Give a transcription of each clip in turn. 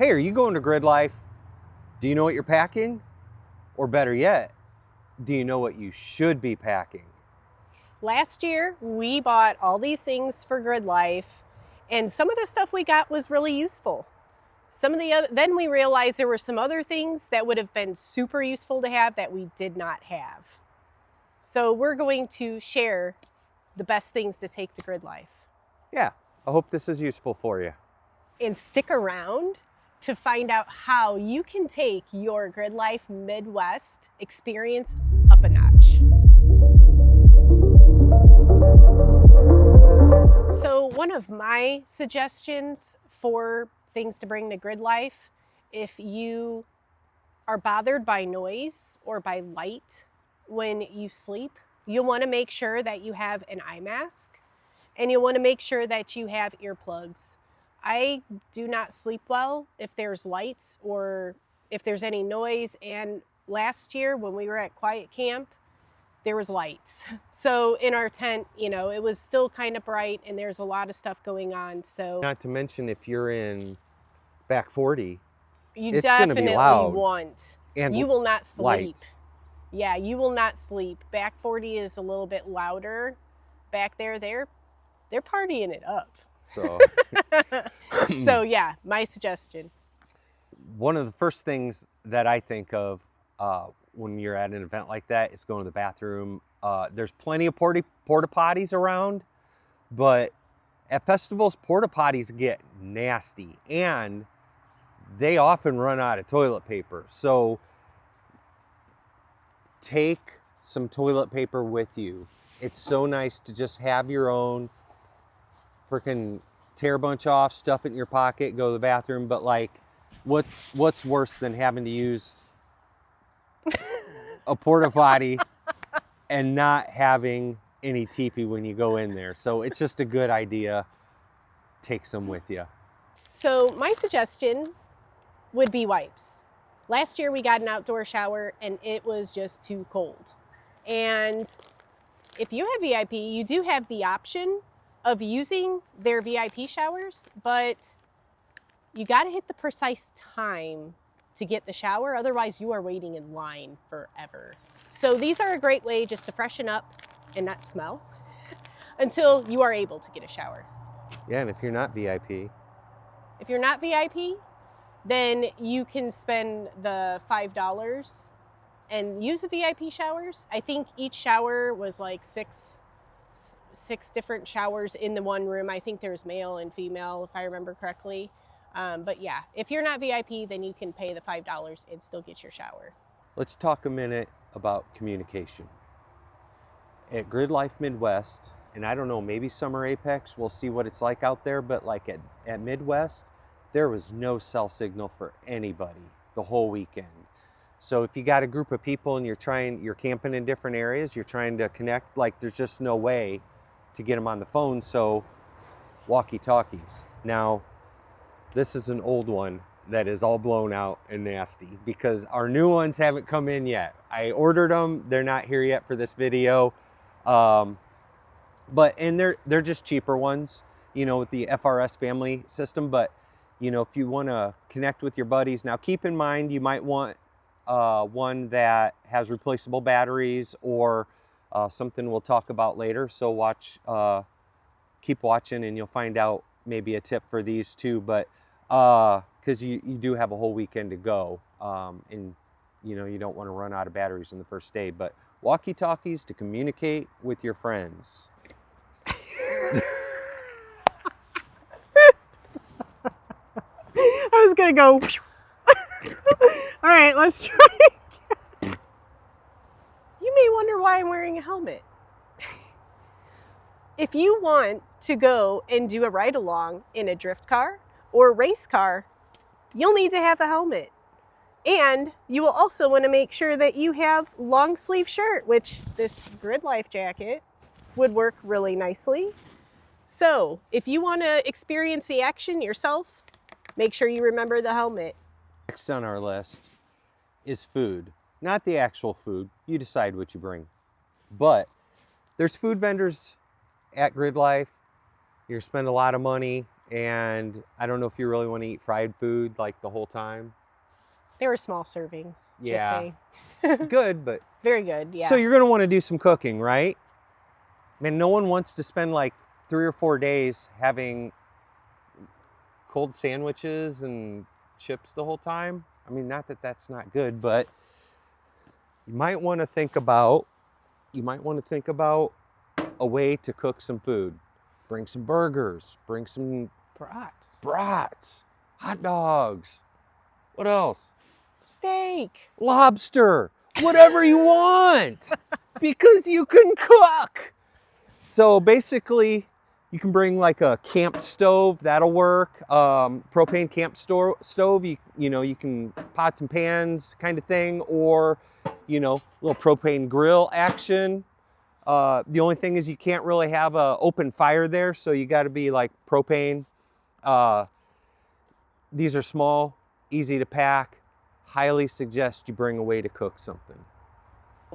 Hey, are you going to Gridlife? Do you know what you're packing? Or better yet, do you know what you should be packing? Last year, we bought all these things for Gridlife, and some of the stuff we got was really useful. Then we realized there were some other things that would have been super useful to have that we did not have. So we're going to share the best things to take to Gridlife. Yeah, I hope this is useful for you. And stick around to find out how you can take your Gridlife Midwest experience up a notch. So one of my suggestions for things to bring to Gridlife, if you are bothered by noise or by light when you sleep, you'll want to make sure that you have an eye mask, and you'll want to make sure that you have earplugs. I do not sleep well if there's lights or if there's any noise, and last year when we were at Quiet Camp, there was lights. So in our tent, it was still kind of bright and there's a lot of stuff going on. So Not to mention if you're in back 40, you it's definitely gonna be loud want, and you will not sleep. light. Yeah, you will not sleep. Back 40 is a little bit louder. Back there, they're partying it up. So, So yeah, my suggestion. one of the first things that I think of when you're at an event like that is going to the bathroom. There's plenty of porta potties around, but at festivals, porta potties get nasty and they often run out of toilet paper. So take some toilet paper with you. It's so nice to just have your own. Freaking tear a bunch off, stuff it in your pocket, go to the bathroom. But like, what's worse than having to use a porta potty and not having any teepee when you go in there? So it's just a good idea. Take some with you. So my suggestion would be wipes. Last year we got an outdoor shower and it was just too cold. And if you have VIP, you do have the option of using their VIP showers, but you got to hit the precise time to get the shower. Otherwise you are waiting in line forever. So these are a great way just to freshen up and not smell until you are able to get a shower. Yeah, and if you're not VIP, then you can spend the $5 and use the VIP showers. I think each shower was like six different showers in the one room. I think there's male and female, if I remember correctly. But yeah, if you're not VIP, then you can pay the $5 and still get your shower. let's talk a minute about communication. At Gridlife Midwest, and I don't know, maybe Summer Apex, we'll see what it's like out there, but like at Midwest, there was no cell signal for anybody the whole weekend. So if you got a group of people and you're camping in different areas, you're trying to connect, like there's just no way to get them on the phone. So walkie-talkies. Now, this is an old one that is all blown out and nasty because our new ones haven't come in yet. I ordered them, they're not here yet for this video. But they're just cheaper ones, with the FRS family system. But if you want to connect with your buddies, now keep in mind you might want one that has replaceable batteries or something we'll talk about later. So keep watching and you'll find out maybe a tip for these too. But because you do have a whole weekend to go, and you don't want to run out of batteries in the first day. But walkie-talkies to communicate with your friends. I was gonna go. All right, let's try. You may wonder why I'm wearing a helmet. If you want to go and do a ride along in a drift car or a race car, you'll need to have a helmet. And you will also want to make sure that you have long sleeve shirt, which this Gridlife jacket would work really nicely. So if you want to experience the action yourself, make sure you remember the helmet. Next on our list is food. Not the actual food. You decide what you bring. But there's food vendors at Gridlife. You spend a lot of money And I don't know if you really want to eat fried food like the whole time. They were small servings. Yeah. Just say. Good, but Very good, yeah. so you're going to want to do some cooking, right? Man, no one wants to spend like 3 or 4 days having cold sandwiches and chips the whole time. I mean, not that that's not good, but you might want to think about a way to cook some food. Bring some burgers, bring some brats, hot dogs. What else? Steak, lobster, whatever you want, because you can cook. So basically, you can bring like a camp stove, that'll work. Propane camp stove, you can pots and pans kind of thing, or little propane grill action. The only thing is you can't really have a open fire there, so you got to be like propane. These are small, easy to pack. Highly suggest you bring a way to cook something.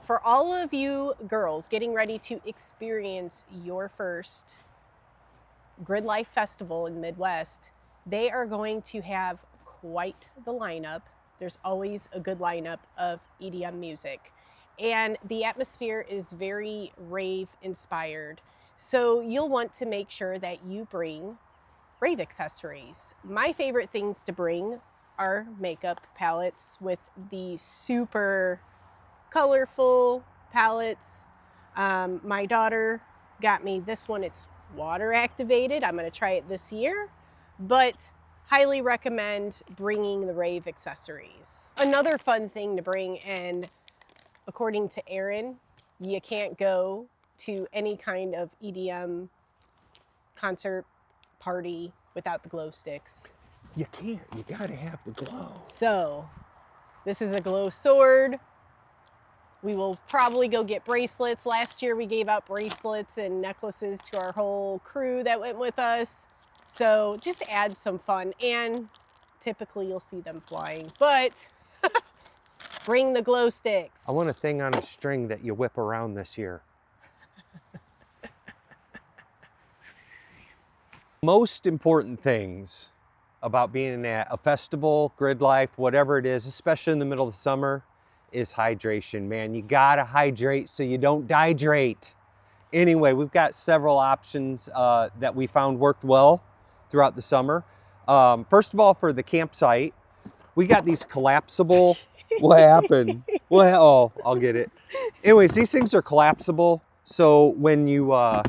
For all of you girls getting ready to experience your first Gridlife Festival in Midwest, they are going to have quite the lineup. There's always a good lineup of EDM music. And the atmosphere is very rave inspired. So you'll want to make sure that you bring rave accessories. My favorite things to bring are makeup palettes with the super colorful palettes. My daughter got me this one. It's water activated. I'm going to try it this year, but highly recommend bringing the rave accessories. Another fun thing to bring, and according to Erin, you can't go to any kind of EDM concert party without the glow sticks. You can't. You gotta have the glow. So, this is a glow sword. We will probably go get bracelets. Last year we gave out bracelets and necklaces to our whole crew that went with us. So, just add some fun. And typically you'll see them flying. But bring the glow sticks. I want a thing on a string that you whip around this year. Most important things about being at a festival, Gridlife, whatever it is, especially in the middle of the summer, is hydration, man. You gotta hydrate so you don't dehydrate. Anyway, we've got several options that we found worked well throughout the summer. First of all, for the campsite, we got these collapsible. What happened? Oh, I'll get it. Anyways, these things are collapsible. So when you, well,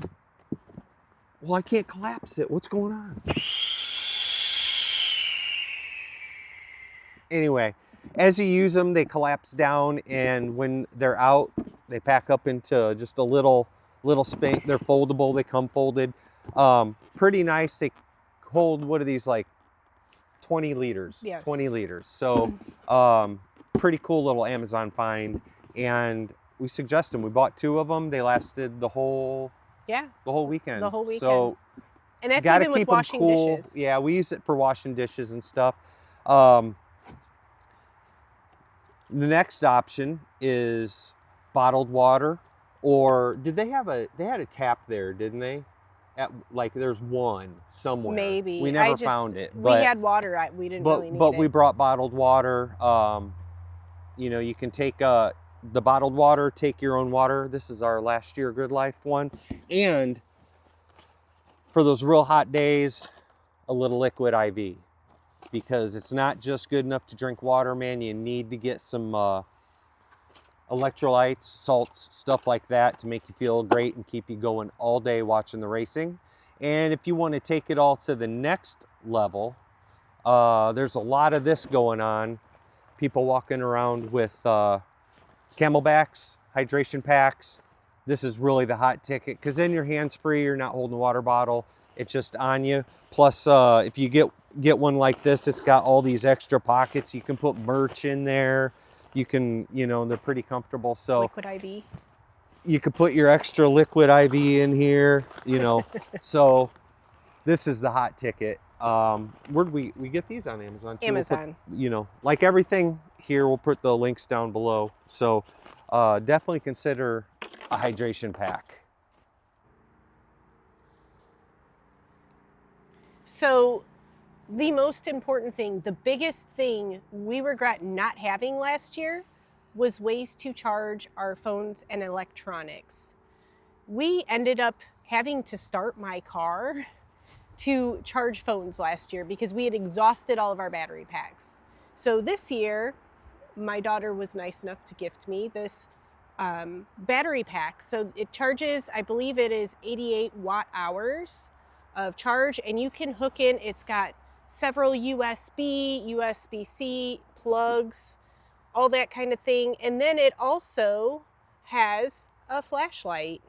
I can't collapse it. What's going on? Anyway, as you use them, they collapse down, and when they're out, they pack up into just a little spin. They're foldable. They come folded. Pretty nice. They hold, what are these, like 20 liters? Yes. 20 liters. So pretty cool little Amazon find, and we suggest them. We bought 2 of them. They lasted the whole weekend. The whole weekend. So, and that's even with washing dishes. Yeah, we use it for washing dishes and stuff. The next option is bottled water, or did they had a tap there, didn't they? Like there's one somewhere. Maybe. We never found it. But, we had water, we didn't really need it. But we brought bottled water. You can take the bottled water, take your own water. This is our last year Gridlife one. And for those real hot days, a little liquid IV. Because it's not just good enough to drink water, man. You need to get some electrolytes, salts, stuff like that to make you feel great and keep you going all day watching the racing. And if you want to take it all to the next level, there's a lot of this going on. People walking around with Camelbacks, hydration packs. This is really the hot ticket, because then your hands free, you're not holding a water bottle, it's just on you. Plus, if you get one like this, it's got all these extra pockets. You can put merch in there. You can, they're pretty comfortable. So liquid IV. You could put your extra liquid IV in here, So this is the hot ticket. Where'd we get these on Amazon too? Amazon. We'll put, like everything here, we'll put the links down below. So definitely consider a hydration pack. So the most important thing, the biggest thing we regret not having last year was ways to charge our phones and electronics. We ended up having to start my car to charge phones last year because we had exhausted all of our battery packs. So this year, my daughter was nice enough to gift me this battery pack. So it charges, I believe it is 88 watt hours of charge, and you can hook in, it's got several USB, USB-C plugs, all that kind of thing. And then it also has a flashlight.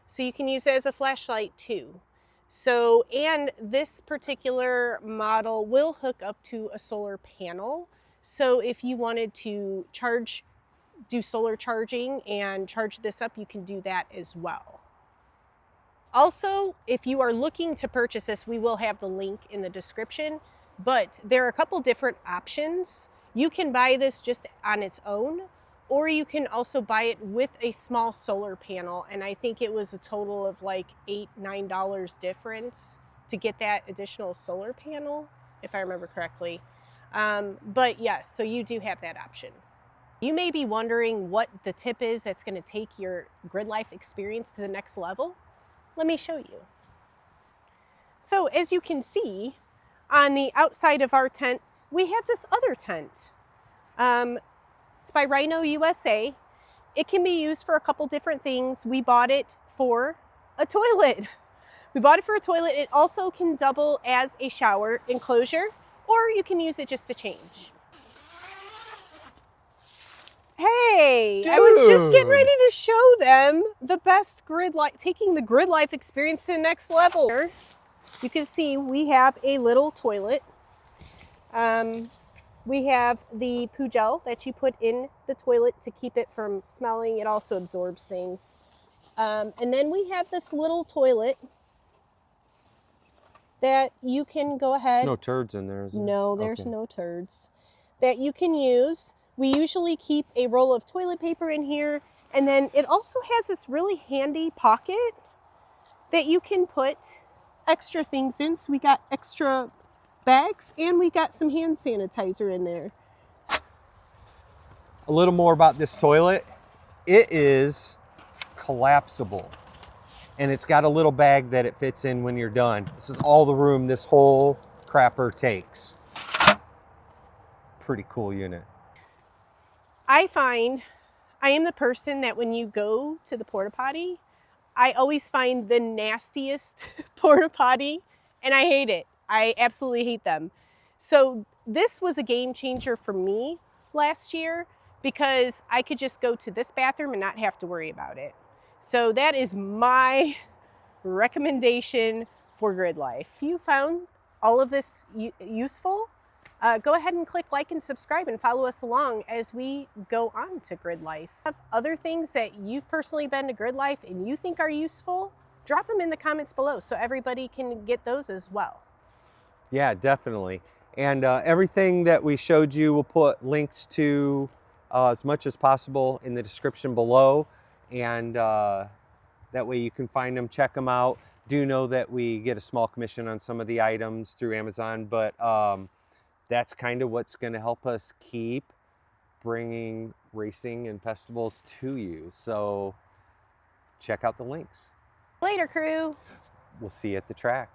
So you can use it as a flashlight too. So, and this particular model will hook up to a solar panel. So if you wanted to do solar charging and charge this up, you can do that as well. Also, if you are looking to purchase this, we will have the link in the description, but there are a couple different options. You can buy this just on its own, or you can also buy it with a small solar panel. And I think it was a total of like $8, $9 difference to get that additional solar panel, if I remember correctly. But yes, so you do have that option. You may be wondering what the tip is that's going to take your Gridlife experience to the next level. Let me show you. So as you can see, on the outside of our tent, we have this other tent. It's by Rhino USA. It can be used for a couple different things. We bought it for a toilet. It also can double as a shower enclosure, or you can use it just to change. Hey, Dude. I was just getting ready to show them the best Gridlife, taking the Gridlife experience to the next level. Here, you can see we have a little toilet. We have the poo gel that you put in the toilet to keep it from smelling. It also absorbs things. And then we have this little toilet that you can go ahead. There's no turds in there, is there? No, there's no turds. That you can use. We usually keep a roll of toilet paper in here. And then it also has this really handy pocket that you can put extra things in. So we got extra bags and we got some hand sanitizer in there. A little more about this toilet. It is collapsible, and it's got a little bag that it fits in when you're done. This is all the room this whole crapper takes. Pretty cool unit. I find I am the person that when you go to the porta potty, I always find the nastiest porta potty, and I hate it. I absolutely hate them. So this was a game changer for me last year because I could just go to this bathroom and not have to worry about it. So that is my recommendation for Gridlife. If you found all of this useful, go ahead and click like and subscribe and follow us along as we go on to Gridlife. Have other things that you've personally been to Gridlife and you think are useful, drop them in the comments below so everybody can get those as well. Yeah, definitely. And everything that we showed you, we'll put links to as much as possible in the description below. And that way you can find them, check them out. Do know that we get a small commission on some of the items through Amazon, but that's kind of what's going to help us keep bringing racing and festivals to you. So check out the links. Later, crew. We'll see you at the track.